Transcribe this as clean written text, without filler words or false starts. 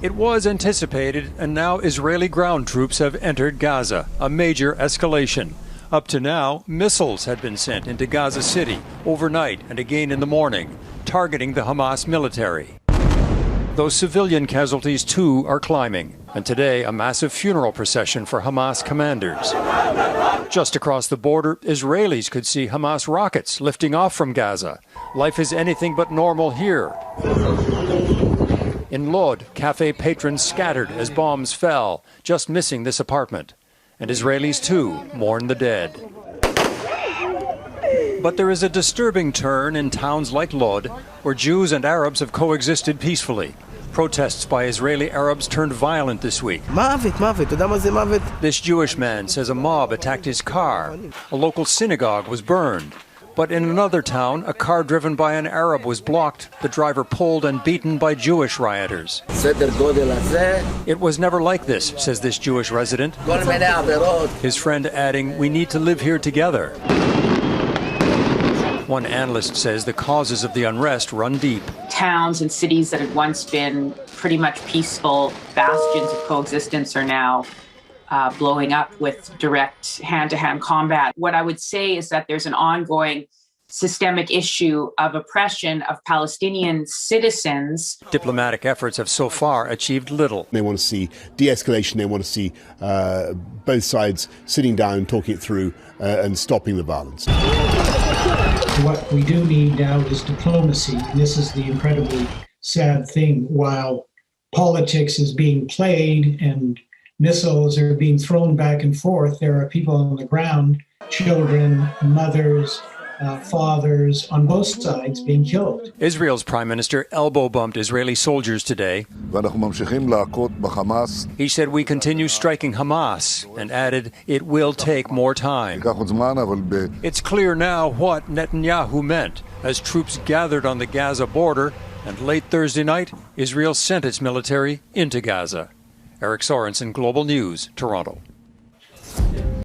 It was anticipated, and now Israeli ground troops have entered Gaza, a major escalation. Up to now, missiles had been sent into Gaza City overnight and again in the morning, targeting the Hamas military. Those civilian casualties, too, are climbing, and today a massive funeral procession for Hamas commanders. Just across the border, Israelis could see Hamas rockets lifting off from Gaza. Life is anything but normal here. In Lod, cafe patrons scattered as bombs fell, just missing this apartment. And Israelis, too, mourn the dead. But there is a disturbing turn in towns like Lod, where Jews and Arabs have coexisted peacefully. Protests by Israeli Arabs turned violent this week. This Jewish man says a mob attacked his car. A local synagogue was burned. But in another town, a car driven by an Arab was blocked, the driver pulled and beaten by Jewish rioters. It was never like this, says this Jewish resident. His friend adding, "We need to live here together." One analyst says the causes of the unrest run deep. Towns and cities that had once been pretty much peaceful bastions of coexistence are now blowing up with direct hand-to-hand combat. What I would say is that there's an ongoing systemic issue of oppression of Palestinian citizens. Diplomatic efforts have so far achieved little. They want to see de-escalation. They want to see both sides sitting down, talking it through, and stopping the violence. What we do need now is diplomacy. And this is the incredibly sad thing. While politics is being played and missiles are being thrown back and forth, there are people on the ground, children, mothers, fathers on both sides being killed. Israel's prime minister elbow-bumped Israeli soldiers today. He said, "We continue striking Hamas," and added, "It will take more time." It's clear now what Netanyahu meant as troops gathered on the Gaza border, and late Thursday night, Israel sent its military into Gaza. Eric Sorensen, Global News, Toronto.